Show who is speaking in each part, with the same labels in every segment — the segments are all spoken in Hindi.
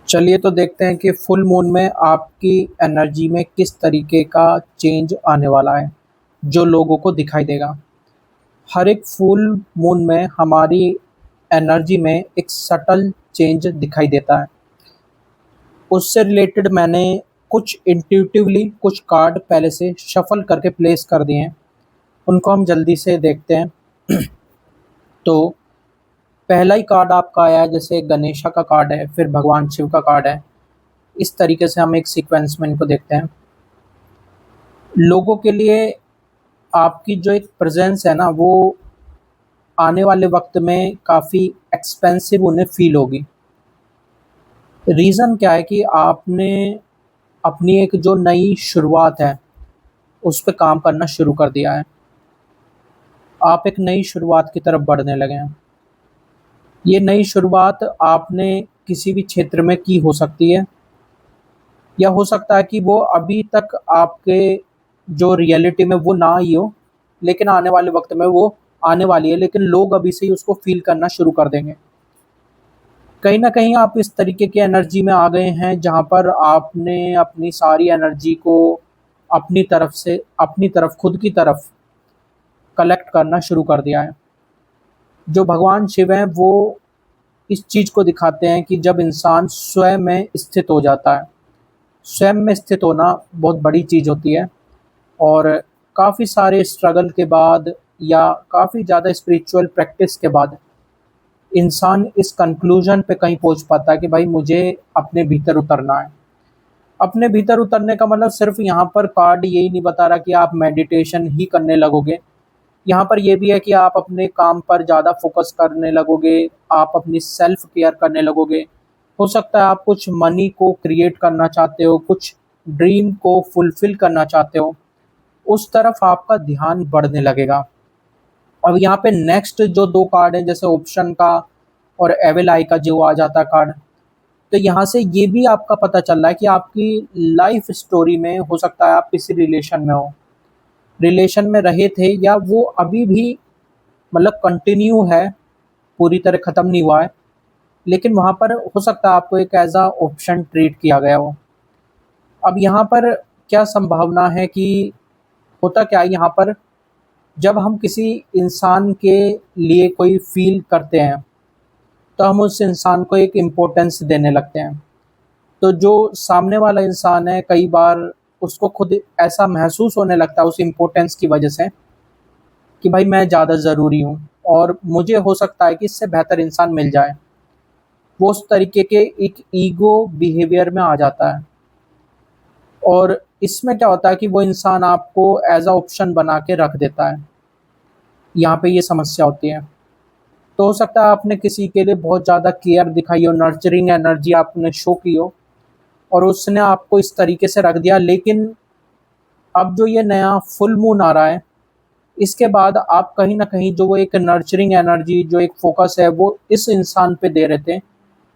Speaker 1: चलिए तो देखते हैं कि फुल मून में आपकी एनर्जी में किस तरीके का चेंज आने वाला है, जो लोगों को दिखाई देगा। हर एक फुल मून में हमारी एनर्जी में एक सटल चेंज दिखाई देता है। उससे रिलेटेड मैंने कुछ इंट्यूटिवली कुछ कार्ड पहले से शफल करके प्लेस कर दिए हैं, उनको हम जल्दी से देखते हैं। तो पहला ही कार्ड आपका आया है, जैसे गणेशा का कार्ड है, फिर भगवान शिव का कार्ड है। इस तरीके से हम एक सीक्वेंस में इनको देखते हैं। लोगों के लिए आपकी जो एक प्रेजेंस है ना, वो आने वाले वक्त में काफ़ी एक्सपेंसिव उन्हें फील होगी। रीज़न क्या है कि आपने अपनी एक जो नई शुरुआत है उस पे काम करना शुरू कर दिया है। आप एक नई शुरुआत की तरफ बढ़ने लगे हैं। ये नई शुरुआत आपने किसी भी क्षेत्र में की हो सकती है, या हो सकता है कि वो अभी तक आपके जो रियलिटी में वो ना आई हो, लेकिन आने वाले वक्त में वो आने वाली है, लेकिन लोग अभी से ही उसको फील करना शुरू कर देंगे। कहीं ना कहीं आप इस तरीके की एनर्जी में आ गए हैं जहाँ पर आपने अपनी सारी एनर्जी को अपनी तरफ से अपनी तरफ खुद की तरफ कलेक्ट करना शुरू कर दिया है। जो भगवान शिव हैं वो इस चीज़ को दिखाते हैं कि जब इंसान स्वयं में स्थित हो जाता है, स्वयं में स्थित होना बहुत बड़ी चीज़ होती है। और काफ़ी सारे स्ट्रगल के बाद या काफ़ी ज़्यादा स्पिरिचुअल प्रैक्टिस के बाद इंसान इस कंक्लूजन पे कहीं पहुंच पाता है कि भाई मुझे अपने भीतर उतरना है। अपने भीतर उतरने का मतलब सिर्फ यहाँ पर कार्ड यही नहीं बता रहा कि आप मेडिटेशन ही करने लगोगे। यहाँ पर ये भी है कि आप अपने काम पर ज़्यादा फोकस करने लगोगे, आप अपनी सेल्फ केयर करने लगोगे। हो सकता है आप कुछ मनी को क्रिएट करना चाहते हो, कुछ ड्रीम को फुलफिल करना चाहते हो, उस तरफ आपका ध्यान बढ़ने लगेगा। अब यहाँ पे नेक्स्ट जो दो कार्ड हैं, जैसे ऑप्शन का और एविल आई का जो आ जाता कार्ड, तो यहाँ से ये भी आपका पता चल रहा है कि आपकी लाइफ स्टोरी में हो सकता है आप किसी रिलेशन में हो, रिलेशन में रहे थे, या वो अभी भी मतलब कंटिन्यू है, पूरी तरह ख़त्म नहीं हुआ है, लेकिन वहाँ पर हो सकता है आपको एक एज अ ऑप्शन ट्रीट किया गया हो। अब यहाँ पर क्या संभावना है कि होता क्या है यहाँ पर, जब हम किसी इंसान के लिए कोई फील करते हैं तो हम उस इंसान को एक इम्पोर्टेंस देने लगते हैं। तो जो सामने वाला इंसान है, कई बार उसको खुद ऐसा महसूस होने लगता है उस इम्पोर्टेंस की वजह से कि भाई मैं ज़्यादा ज़रूरी हूँ और मुझे हो सकता है कि इससे बेहतर इंसान मिल जाए। वो उस तरीके के एक ईगो बिहेवियर में आ जाता है, और इसमें क्या होता है कि वो इंसान आपको एज अ ऑप्शन बना के रख देता है। यहाँ पे ये समस्या होती है। तो हो सकता है आपने किसी के लिए बहुत ज़्यादा केयर दिखाई हो, नर्चरिंग एनर्जी आपने शो की हो, और उसने आपको इस तरीके से रख दिया। लेकिन अब जो ये नया फुल मून आ रहा है, इसके बाद आप कहीं न कहीं जो वो एक नर्चरिंग एनर्जी, जो एक फ़ोकस है, वो इस इंसान पे दे रहे थे,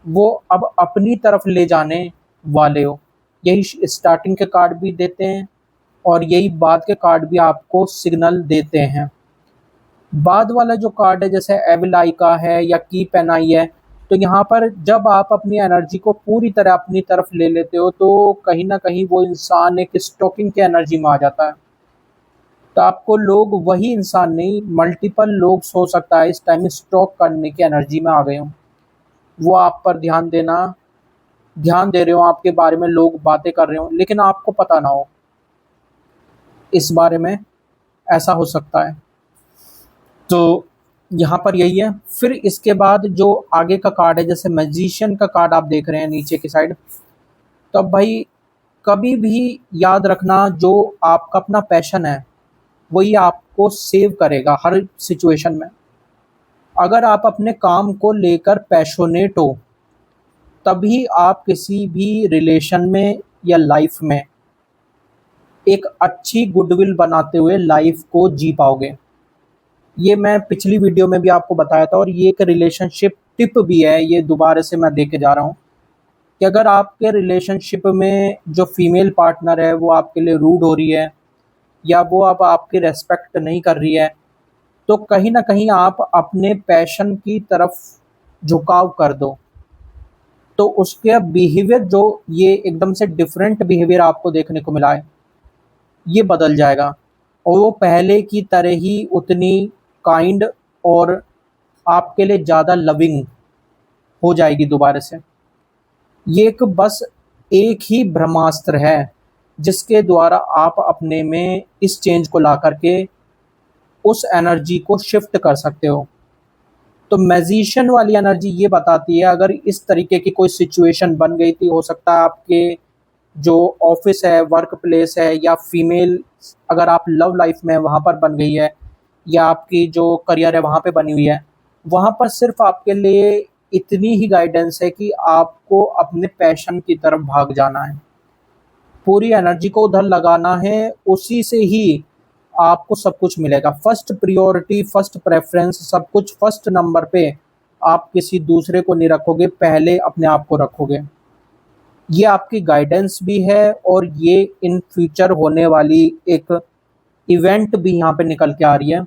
Speaker 1: वो अब अपनी तरफ ले जाने वाले हो। यही स्टार्टिंग के कार्ड भी देते हैं, और यही बाद के कार्ड भी आपको सिग्नल देते हैं। बाद वाला जो कार्ड है, जैसे एविल आई का है या कीप एन आई है, तो यहाँ पर जब आप अपनी एनर्जी को पूरी तरह अपनी तरफ ले लेते हो, तो कहीं न कहीं वो इंसान एक स्टॉकिंग की एनर्जी में आ जाता है। तो आपको लोग वही इंसान नहीं, मल्टीपल लोग हो सकता है इस टाइम स्टॉक करने की एनर्जी में आ गए हों। वो आप पर ध्यान दे रहे हो, आपके बारे में लोग बातें कर रहे हों, लेकिन आपको पता ना हो इस बारे में, ऐसा हो सकता है। तो यहाँ पर यही है। फिर इसके बाद जो आगे का कार्ड है, जैसे मैजिशियन का कार्ड आप देख रहे हैं नीचे की साइड, तो अब भाई कभी भी याद रखना, जो आपका अपना पैशन है वही आपको सेव करेगा हर सिचुएशन में। अगर आप अपने काम को लेकर पैशनेट हो, तभी आप किसी भी रिलेशन में या लाइफ में एक अच्छी गुडविल बनाते हुए लाइफ को जी पाओगे। ये मैं पिछली वीडियो में भी आपको बताया था, और ये एक रिलेशनशिप टिप भी है, ये दोबारा से मैं दे के जा रहा हूँ कि अगर आपके रिलेशनशिप में जो फीमेल पार्टनर है वो आपके लिए रूड हो रही है, या वो अब आपकी रेस्पेक्ट नहीं कर रही है, तो कहीं न कहीं आप अपने पैशन की तरफ झुकाव कर दो। तो उसका बिहेवियर जो ये एकदम से डिफरेंट बिहेवियर आपको देखने को मिला है, ये बदल जाएगा और वो पहले की तरह ही उतनी काइंड और आपके लिए ज़्यादा लविंग हो जाएगी दोबारा से। ये एक बस एक ही ब्रह्मास्त्र है जिसके द्वारा आप अपने में इस चेंज को ला करके उस एनर्जी को शिफ्ट कर सकते हो। तो मैजिशियन वाली एनर्जी ये बताती है, अगर इस तरीके की कोई सिचुएशन बन गई थी, हो सकता है आपके जो ऑफिस है, वर्क प्लेस है, या फीमेल अगर आप लव लाइफ में वहाँ पर बन गई है, या आपकी जो करियर है वहाँ पे बनी हुई है, वहाँ पर सिर्फ आपके लिए इतनी ही गाइडेंस है कि आपको अपने पैशन की तरफ भाग जाना है, पूरी एनर्जी को उधर लगाना है, उसी से ही आपको सब कुछ मिलेगा। फर्स्ट प्रायोरिटी, फर्स्ट प्रेफरेंस, सब कुछ फर्स्ट नंबर पे। आप किसी दूसरे को नहीं रखोगे, पहले अपने आप को रखोगे। ये आपकी गाइडेंस भी है और ये इन फ्यूचर होने वाली एक इवेंट भी यहाँ पे निकल के आ रही है।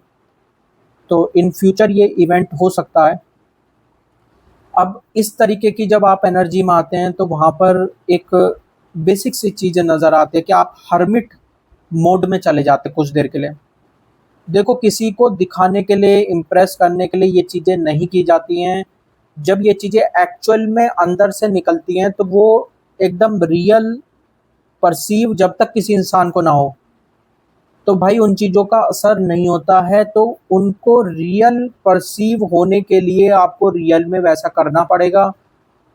Speaker 1: तो इन फ्यूचर ये इवेंट हो सकता है। अब इस तरीके की जब आप एनर्जी में आते हैं तो वहाँ पर एक बेसिक सी चीज़ें नज़र आती है कि आप हर्मिट मोड में चले जाते कुछ देर के लिए। देखो, किसी को दिखाने के लिए, इम्प्रेस करने के लिए ये चीज़ें नहीं की जाती हैं। जब ये चीज़ें एक्चुअल में अंदर से निकलती हैं तो वो एकदम रियल परसीव जब तक किसी इंसान को ना हो तो भाई उन चीज़ों का असर नहीं होता है। तो उनको रियल परसीव होने के लिए आपको रियल में वैसा करना पड़ेगा,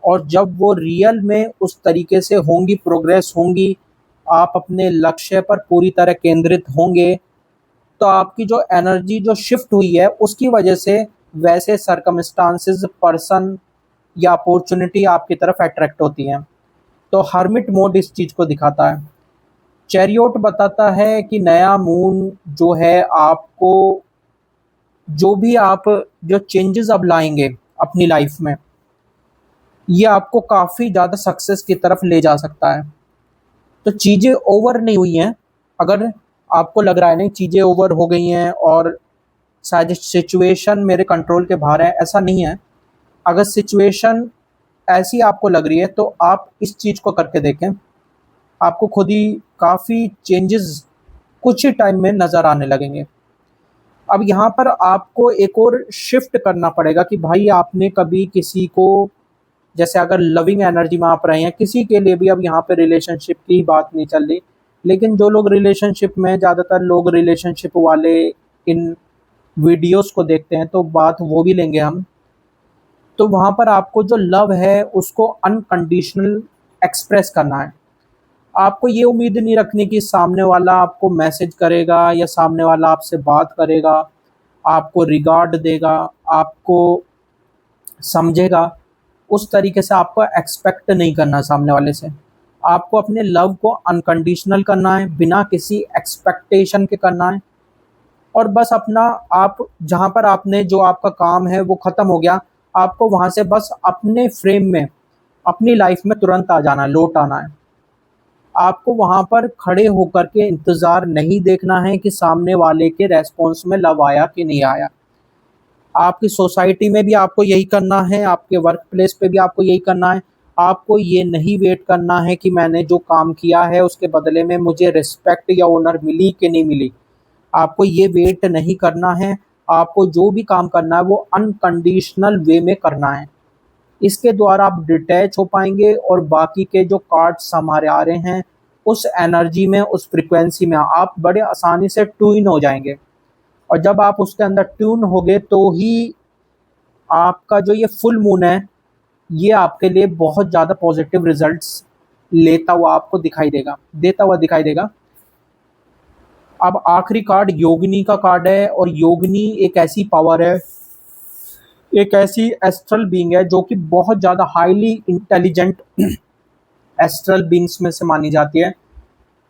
Speaker 1: और जब वो रियल में उस तरीके से होंगी, प्रोग्रेस होंगी, आप अपने लक्ष्य पर पूरी तरह केंद्रित होंगे, तो आपकी जो एनर्जी जो शिफ्ट हुई है उसकी वजह से वैसे सर्कमस्टांसेस, पर्सन या अपॉर्चुनिटी आपकी तरफ अट्रैक्ट होती हैं। तो हर्मिट मोड इस चीज़ को दिखाता है। चैरियोट बताता है कि नया मून जो है आपको, जो भी आप जो चेंजेस अब लाएंगे अपनी लाइफ में, ये आपको काफ़ी ज़्यादा सक्सेस की तरफ ले जा सकता है। तो चीज़ें ओवर नहीं हुई हैं। अगर आपको लग रहा है नहीं चीज़ें ओवर हो गई हैं और शायद सिचुएशन मेरे कंट्रोल के बाहर है, ऐसा नहीं है। अगर सिचुएशन ऐसी आपको लग रही है तो आप इस चीज़ को करके देखें, आपको खुद ही काफ़ी चेंजेस कुछ ही टाइम में नज़र आने लगेंगे। अब यहाँ पर आपको एक और शिफ्ट करना पड़ेगा कि भाई आपने कभी किसी को, जैसे अगर लविंग एनर्जी में आप रहे हैं, किसी के लिए भी, अब यहाँ पे रिलेशनशिप की बात नहीं चल रही, लेकिन जो लोग रिलेशनशिप में, ज़्यादातर लोग रिलेशनशिप वाले इन वीडियोस को देखते हैं तो बात वो भी लेंगे हम। तो वहाँ पर आपको जो लव है उसको अनकंडीशनल एक्सप्रेस करना है। आपको ये उम्मीद नहीं रखनी कि सामने वाला आपको मैसेज करेगा या सामने वाला आपसे बात करेगा, आपको रिगार्ड देगा, आपको समझेगा। उस तरीके से आपको एक्सपेक्ट नहीं करना सामने वाले से। आपको अपने लव को अनकंडीशनल करना है, बिना किसी एक्सपेक्टेशन के करना है, और बस अपना, आप जहाँ पर आपने जो आपका काम है वो ख़त्म हो गया, आपको वहाँ से बस अपने फ्रेम में, अपनी लाइफ में तुरंत आ जाना है, लौट आना है। आपको वहाँ पर खड़े होकर के इंतज़ार नहीं देखना है कि सामने वाले के रेस्पॉन्स में लव आया कि नहीं आया। आपकी सोसाइटी में भी आपको यही करना है, आपके वर्क प्लेस पे भी आपको यही करना है। आपको ये नहीं वेट करना है कि मैंने जो काम किया है उसके बदले में मुझे रिस्पेक्ट या ऑनर मिली कि नहीं मिली। आपको ये वेट नहीं करना है। आपको जो भी काम करना है वो अनकंडीशनल वे में करना है। इसके द्वारा आप डिटैच हो पाएंगे और बाकी के जो कार्ड्स हमारे आ रहे हैं उस एनर्जी में, उस फ्रिक्वेंसी में आप बड़े आसानी से ट्यून हो जाएंगे। और जब आप उसके अंदर ट्यून होगे तो ही आपका जो ये फुल मून है ये आपके लिए बहुत ज़्यादा पॉजिटिव रिजल्ट्स लेता हुआ आपको दिखाई देगा, देता हुआ दिखाई देगा। अब आखिरी कार्ड योगिनी का कार्ड है, और योगिनी एक ऐसी पावर है, एक ऐसी एस्ट्रल बीइंग है जो कि बहुत ज़्यादा हाईली इंटेलिजेंट एस्ट्रल बीइंग्स में से मानी जाती है।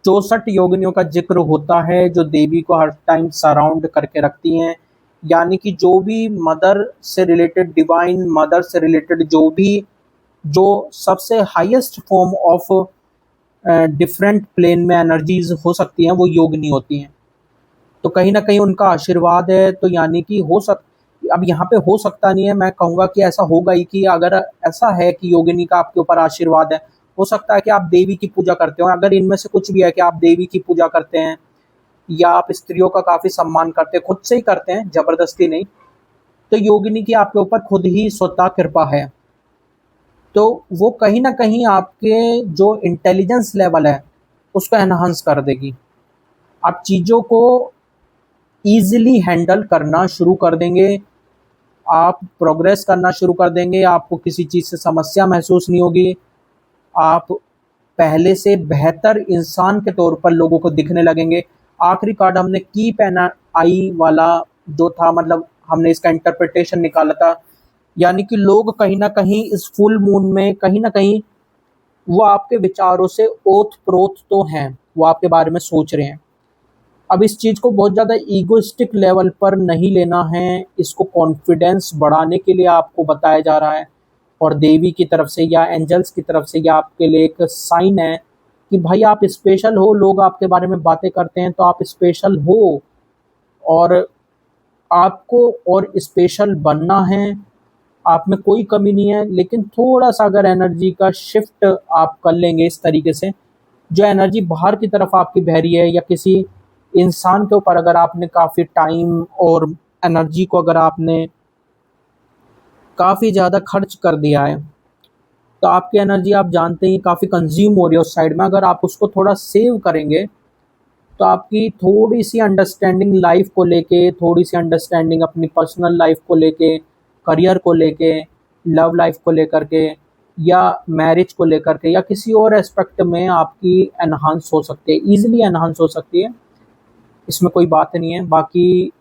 Speaker 1: 64 योगिनियों का जिक्र होता है जो देवी को हर टाइम सराउंड करके रखती हैं। यानी कि जो भी मदर से रिलेटेड, डिवाइन मदर से रिलेटेड जो भी, जो सबसे highest form of different plane में एनर्जीज हो सकती हैं वो योगिनी होती हैं। तो कहीं ना कहीं उनका आशीर्वाद है। तो यानी कि हो अब यहाँ पे हो सकता नहीं है, मैं कहूँगा कि ऐसा होगा ही कि अगर ऐसा है कि योगिनी का आपके ऊपर आशीर्वाद है, हो सकता है कि आप देवी की पूजा करते हो। अगर इनमें से कुछ भी है कि आप देवी की पूजा करते हैं या आप स्त्रियों का काफ़ी सम्मान करते हैं, खुद से ही करते हैं, ज़बरदस्ती नहीं, तो योगिनी की आपके ऊपर खुद ही स्वतः कृपा है। तो वो कहीं न कहीं आपके जो इंटेलिजेंस लेवल है, उसको एनहांस कर देगी। आप चीज़ों को ईज़िली हैंडल करना शुरू कर देंगे, आप प्रोग्रेस करना शुरू कर देंगे, आपको किसी चीज़ से समस्या महसूस नहीं होगी। आप पहले से बेहतर इंसान के तौर पर लोगों को दिखने लगेंगे। आखिरी कार्ड हमने कीप एन आई वाला जो था, मतलब हमने इसका इंटरप्रिटेशन निकाला था, यानी कि लोग कहीं न कहीं इस फुल मून में कहीं न कहीं वो आपके विचारों से ओत-प्रोत तो हैं, वो आपके बारे में सोच रहे हैं। अब इस चीज़ को बहुत ज़्यादा ईगोइस्टिक लेवल पर नहीं लेना है, इसको कॉन्फिडेंस बढ़ाने के लिए आपको बताया जा रहा है, और देवी की तरफ से या एंजल्स की तरफ से ये आपके लिए एक साइन है कि भाई आप स्पेशल हो, लोग आपके बारे में बातें करते हैं तो आप स्पेशल हो, और आपको और स्पेशल बनना है। आप में कोई कमी नहीं है, लेकिन थोड़ा-सा अगर एनर्जी का शिफ्ट आप कर लेंगे इस तरीके से, जो एनर्जी बाहर की तरफ आपकी बह रही है या किसी इंसान के ऊपर अगर आपने काफ़ी टाइम और एनर्जी को अगर आपने काफ़ी ज़्यादा खर्च कर दिया है, तो आपकी एनर्जी आप जानते ही काफ़ी कंज़्यूम हो रही है उस साइड में। अगर आप उसको थोड़ा सेव करेंगे, तो आपकी थोड़ी-सी अंडरस्टैंडिंग लाइफ़ को लेके, थोड़ी-सी अंडरस्टैंडिंग अपनी पर्सनल लाइफ़ को लेके, करियर को लेके, लव लाइफ़ को लेकर के या मैरिज को लेकर के या किसी और एस्पेक्ट में आपकी एनहांस हो सकती है, ईज़िली एनहांस हो सकती है। इसमें कोई बात नहीं है। बाकी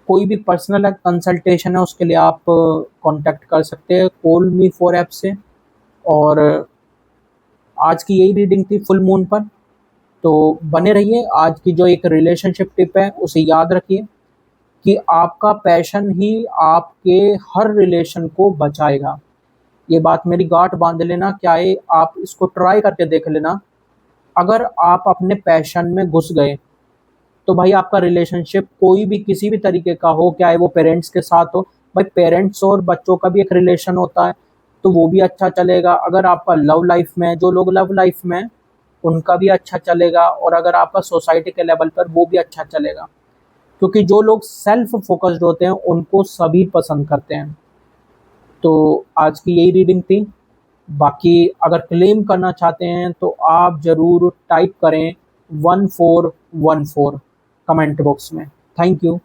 Speaker 1: कोई भी पर्सनल कंसल्टेशन है उसके लिए आप कॉन्टैक्ट कर सकते हैं कॉल मी फॉर ऐप से। और आज की यही रीडिंग थी फुल मून पर, तो बने रहिए। आज की जो एक रिलेशनशिप टिप है उसे याद रखिए कि आपका पैशन ही आपके हर रिलेशन को बचाएगा। ये बात मेरी गांठ बांध लेना, क्या है, आप इसको ट्राई करके देख लेना। अगर आप अपने पैशन में घुस गए, तो भाई आपका रिलेशनशिप कोई भी किसी भी तरीके का हो, क्या है वो पेरेंट्स के साथ हो, भाई पेरेंट्स और बच्चों का भी एक रिलेशन होता है, तो वो भी अच्छा चलेगा। अगर आपका लव लाइफ में, जो लोग लव लाइफ में उनका भी अच्छा चलेगा, और अगर आपका सोसाइटी के लेवल पर वो भी अच्छा चलेगा, क्योंकि जो लोग सेल्फ फोकस्ड होते हैं उनको सभी पसंद करते हैं। तो आज की यही रीडिंग थी। बाकी अगर क्लेम करना चाहते हैं तो आप ज़रूर टाइप करें 1414 कमेंट बॉक्स में। Thank you.